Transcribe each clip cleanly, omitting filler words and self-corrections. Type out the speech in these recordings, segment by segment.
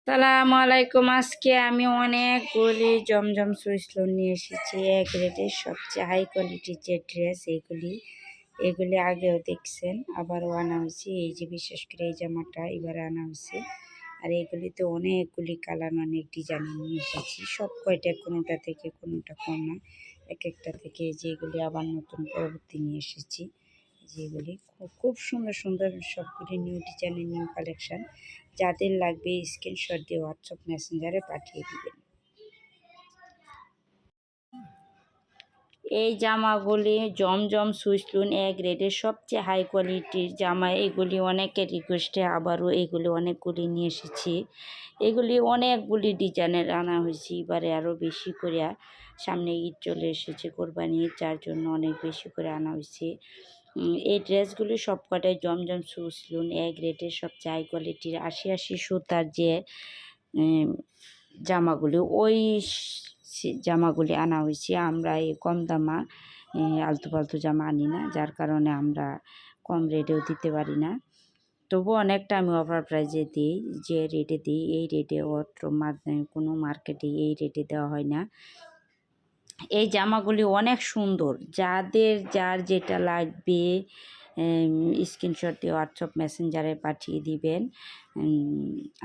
সালামু আলাইকুম। আজকে আমি অনেকগুলি জমজম সুইচ লোন নিয়ে এসেছি। এক রেটের সবচেয়ে হাই কোয়ালিটির যে ড্রেস এগুলি আগেও দেখছেন, আবারও আনা হয়েছে। এই যে বিশেষ করে এই জামাটা এবার আনা হয়েছে। আর এগুলিতে অনেকগুলি কালার, অনেক ডিজাইন নিয়ে এসেছি। সব কয়টা কোনোটা থেকে কোনোটা কম না, এক একটা থেকে যেগুলি আবার নতুন পরবর্তী নিয়ে এসেছি। যেগুলি খুব সুন্দর সুন্দর সবগুলি নিউ ডিজাইনের নিউ কালেকশান। যাদের লাগবে স্ক্রিনশট দিয়ে হোয়াটসঅ্যাপ মেসেঞ্জারে পাঠিয়ে দিবেন। এই জামাগুলি জমজম সুইসলুন এক রেটের সবচেয়ে হাই কোয়ালিটির জামা। এগুলি অনেকের রিকোয়েস্টে আবারও এগুলি অনেকগুলি নিয়ে এসেছি। এগুলি অনেকগুলি ডিজাইনের আনা হয়েছে এবারে আরও বেশি করে। সামনে ঈদ চলে এসেছে, কোরবানি ঈদ, যার জন্য অনেক বেশি করে আনা হয়েছে। এই ড্রেসগুলি সব কটাই জমজম সুইসলুন এক রেটের সবচেয়ে হাই কোয়ালিটির ৮০ সুতার যে জামাগুলি, ওই জামাগুলি আনা হয়েছে। আমরা এই কম দামা আলতু ফালতু জামা আনি না, যার কারণে আমরা কম রেটেও দিতে পারি না। তবু অনেকটা আমি অফার প্রাইজে দিই। যে রেটে দিই এই রেটে অত্র কোনো মার্কেটে এই রেটে দেওয়া হয় না। এই জামাগুলি অনেক সুন্দর। যার যেটা লাগবে স্ক্রিনশট দিয়ে হোয়াটসঅ্যাপ মেসেঞ্জারে পাঠিয়ে দিবেন।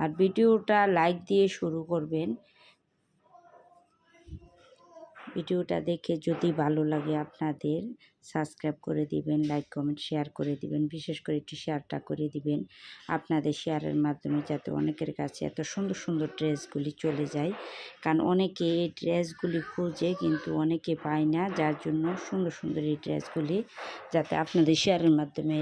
আর ভিডিওটা লাইক দিয়ে শুরু করবেন। ভিডিওটা দেখে যদি ভালো লাগে আপনাদের সাবস্ক্রাইব করে দিবেন, লাইক কমেন্ট শেয়ার করে দিবেন। বিশেষ করে একটু শেয়ারটা করে দিবেন আপনাদের শেয়ারের মাধ্যমে, যাতে অনেকের কাছে এত সুন্দর সুন্দর ড্রেসগুলি চলে যায়। কারণ অনেকে এই ড্রেসগুলি খুঁজে কিন্তু অনেকে পায় না, যার জন্য সুন্দর সুন্দর এই ড্রেসগুলি যাতে আপনাদের শেয়ারের মাধ্যমে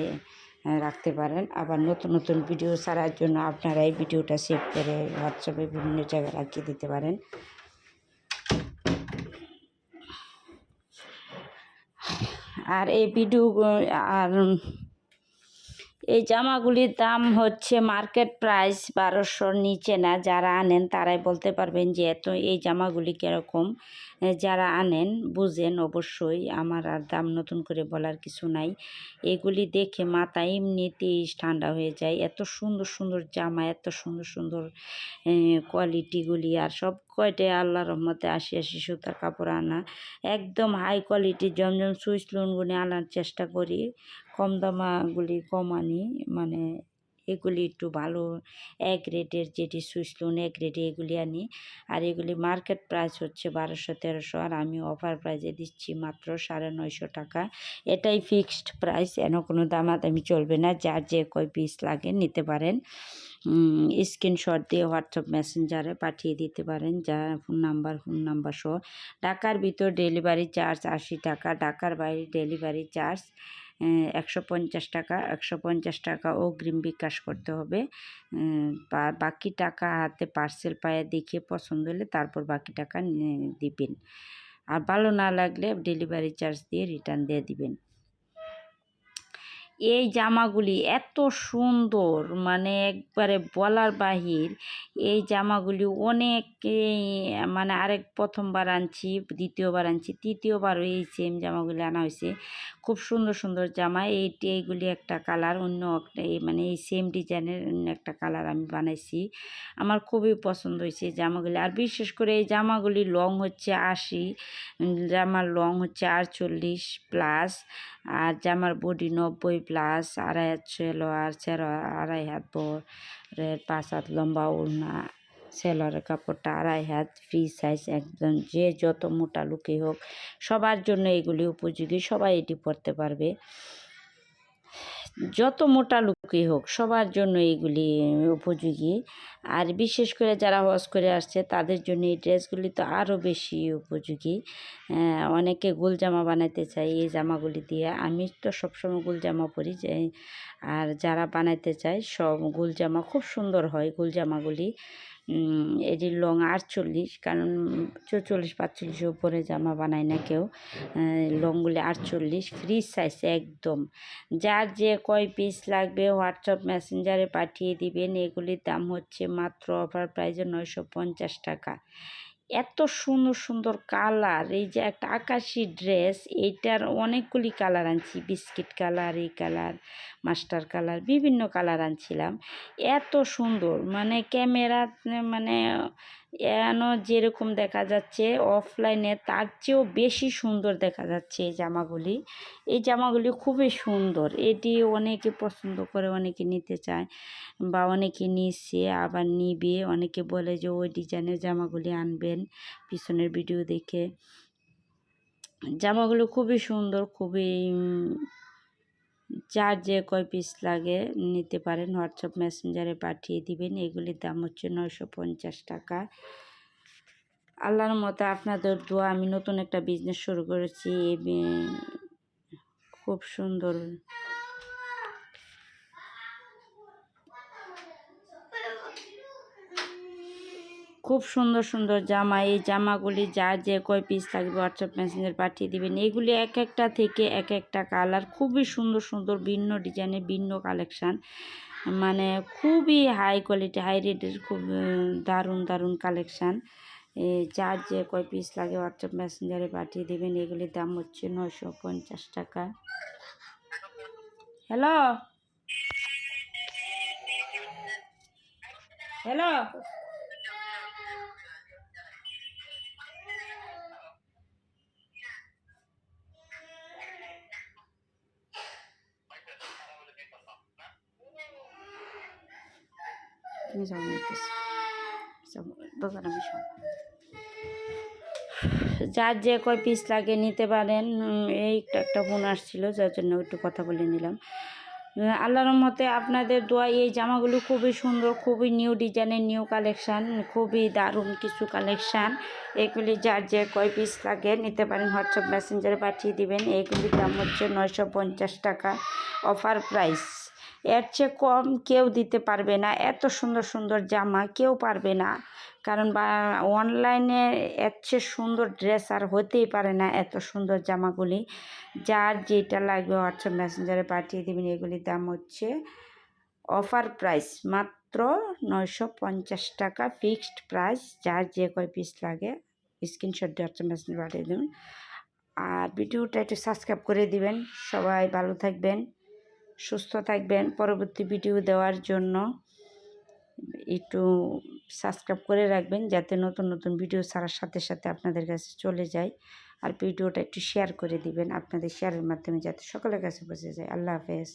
রাখতে পারেন। আবার নতুন নতুন ভিডিও ছাড়ার জন্য আপনারা এই ভিডিওটা সেভ করে হোয়াটসঅ্যাপে বিভিন্ন জায়গায় রাখিয়ে দিতে পারেন। আর এই ভিডিও আর এই জামাগুলির দাম হচ্ছে মার্কেট প্রাইস ১২০০-র নিচে না। যারা আনেন তারাই বলতে পারবেন যে এত এই জামাগুলি কীরকম। যারা আনেন বুঝেন অবশ্যই, আমার আর দাম নতুন করে বলার কিছু নাই। এগুলি দেখে মাথা এমনিতেই ঠান্ডা হয়ে যায়। এত সুন্দর সুন্দর জামা, এত সুন্দর সুন্দর কোয়ালিটিগুলি, আর সব কয়টাই আল্লাহর রহমতে ৮০ সুতার কাপড় আনা। একদম হাই কোয়ালিটির জমজম সুইচ লোনগুলি আনার চেষ্টা করি। কম দামাগুলি কম আনি, মানে এগুলি একটু ভালো এক রেটের, যেটি সুইচ লোন এক রেটে এগুলি আনি। আর এগুলি মার্কেট প্রাইস হচ্ছে ১২০০-১৩০০, আর আমি অফার প্রাইজে দিচ্ছি মাত্র ৯৫০ টাকা। এটাই ফিক্সড প্রাইস, এন কোনো দামাদামি চলবে না। যার যে কয় পিস লাগে নিতে পারেন। স্ক্রিনশট দিয়ে হোয়াটসঅ্যাপ মেসেঞ্জারে পাঠিয়ে দিতে পারেন, যা ফোন নাম্বার সহ। ঢাকার ভিতর ডেলিভারি চার্জ ৮০ টাকা, ঢাকার বাইরে ডেলিভারি চার্জ ১৫০ টাকা। ১৫০ টাকা অগ্রিম বিকাশ করতে হবে। বাকি টাকা হাতে পার্সেল পায়ে দেখে পছন্দ হলে তারপর বাকি টাকা দিবেন। আর ভালো না লাগলে ডেলিভারি চার্জ দিয়ে রিটার্ন দিয়ে দিবেন। এই জামাগুলি এত সুন্দর, মানে একবারে বলার বাহির। এই জামাগুলি অনেকেই, মানে প্রথমবার আনছি, দ্বিতীয়বার আনছি, তৃতীয়বারও এই সেম জামাগুলি আনা হয়েছে। খুব সুন্দর সুন্দর জামা। এইগুলি একটা কালার, অন্য একটা মানে এই সেম ডিজাইনের অন্য একটা কালার আমি বানাইছি। আমার খুবই পছন্দ হয়েছে এই জামাগুলি। আর বিশেষ করে এই জামাগুলি লং হচ্ছে ৮০, জামার লং হচ্ছে ৪৮ প্লাস, আর জামার বডি ৯০ প্লাস। ২.৫ হাত সেলোয়ার, ২.৫ হাত বরের, ৫ হাত লম্বা ওড়না। সেলোয়ারের কাপড়টা ২.৫ হাত, ফ্রি সাইজ একদম। যে যত মোটা লুকই হোক সবার জন্য এগুলি উপযোগী, সবাই এটি পরতে পারবে। যত মোটা লুকই হোক সবার জন্য এইগুলি উপযোগী। আর বিশেষ করে যারা হজ করে আসছে তাদের জন্য এই ড্রেসগুলি তো আরও বেশি উপযোগী। অনেকে গোল জামা বানাইতে চাই এই জামাগুলি দিয়ে। আমি তো সবসময় গোল জামা পরি, আর যারা বানাইতে চায় সব গোল জামা খুব সুন্দর হয় গোল জামাগুলি। এটির লং ৪৮, কারণ ৪৪-৪৫ উপরে জামা বানায় না কেউ। লংগুলি ৪৮, ফ্রি সাইজ একদম। যার যে কয় পিস লাগবে হোয়াটসঅ্যাপ মেসেঞ্জারে পাঠিয়ে দিবেন। এগুলির দাম হচ্ছে মাত্র অফার প্রাইজে ৯৫০ টাকা। এত সুন্দর সুন্দর কালার, এই যে একটা আকাশি ড্রেস, এইটার অনেকগুলি কালার আনছি, বিস্কিট কালার, এই কালার, মাস্টার কালার, বিভিন্ন কালার আনছিলাম। এত সুন্দর, মানে ক্যামেরা মানে এন যেরকম দেখা যাচ্ছে অফলাইনে তার চেয়েও বেশি সুন্দর দেখা যাচ্ছে এই জামাগুলি। এই জামাগুলি খুবই সুন্দর, এটি অনেকে পছন্দ করে, অনেকে নিতে চায় বা অনেকে নিচ্ছে, আবার নিবে। অনেকে বলে যে ওই ডিজাইনের জামাগুলি আনবেন পিছনের ভিডিও দেখে। জামাগুলো খুবই সুন্দর, খুবই যার যে কয় পিস লাগে নিতে পারেন, হোয়াটসঅ্যাপ মেসেঞ্জারে পাঠিয়ে দিবেন। এগুলির দাম হচ্ছে 950 টাকা। আল্লাহর মতে আপনাদের দোয়া আমি নতুন একটা বিজনেস শুরু করেছি। খুব সুন্দর, খুব সুন্দর সুন্দর জামা। এই জামাগুলি যার যে কয় পিস লাগবে হোয়াটসঅ্যাপ মেসেঞ্জার পাঠিয়ে দিবেন। এগুলি এক একটা থেকে এক একটা কালার, খুবই সুন্দর সুন্দর ভিন্ন ডিজাইনের ভিন্ন কালেকশান, মানে খুবই হাই কোয়ালিটি, হাই রেটের, খুব দারুণ দারুণ কালেকশান। যার যে কয় পিস লাগে হোয়াটসঅ্যাপ মেসেঞ্জারে পাঠিয়ে দেবেন। এগুলির দাম হচ্ছে 950 টাকা। হ্যালো হ্যালো, তুমি যাও, দোকানে বিষয় যার যে কয় পিস লাগে নিতে পারেন। এই একটা বোন আসছিল, যার জন্য একটু কথা বলে নিলাম। আল্লাহর রহমতে আপনাদের দোয়া এই জামাগুলো খুবই সুন্দর, খুবই নিউ ডিজাইনের নিউ কালেকশান, খুবই দারুণ কিছু কালেকশান। এগুলি যার যে কয় পিস লাগে নিতে পারেন, হোয়াটসঅ্যাপ মেসেঞ্জারে পাঠিয়ে দিবেন। এইগুলির দাম হচ্ছে 950 টাকা, অফার প্রাইস। এর চেয়ে কম কেউ দিতে পারবে না। এত সুন্দর সুন্দর জামা কেউ পারবে না, কারণ অনলাইনে এর চেয়ে সুন্দর ড্রেস আর হতেই পারে না। এত সুন্দর জামাগুলি যার যেটা লাগবে হোয়াটসঅ্যাপ মেসেঞ্জারে পাঠিয়ে দেবেন। এগুলির দাম হচ্ছে অফার প্রাইস মাত্র 950 টাকা, ফিক্সড প্রাইস। যার যে কয় পিস লাগে স্ক্রিনশট দিয়ে হোয়াটসঅ্যাপ মেসেঞ্জারে পাঠিয়ে দেবেন। আর ভিডিওটা একটু সাবস্ক্রাইব করে দিবেন। সবাই ভালো থাকবেন, সুস্থ থাকবেন। পরবর্তী ভিডিও দেওয়ার জন্য একটু সাবস্ক্রাইব করে রাখবেন, যাতে নতুন নতুন ভিডিও ছাড়ার সাথে সাথে আপনাদের কাছে চলে যায়। আর ভিডিওটা একটু শেয়ার করে দিবেন, আপনাদের শেয়ারের মাধ্যমে যাতে সকলের কাছে পৌঁছে যায়। আল্লাহ হাফেজ।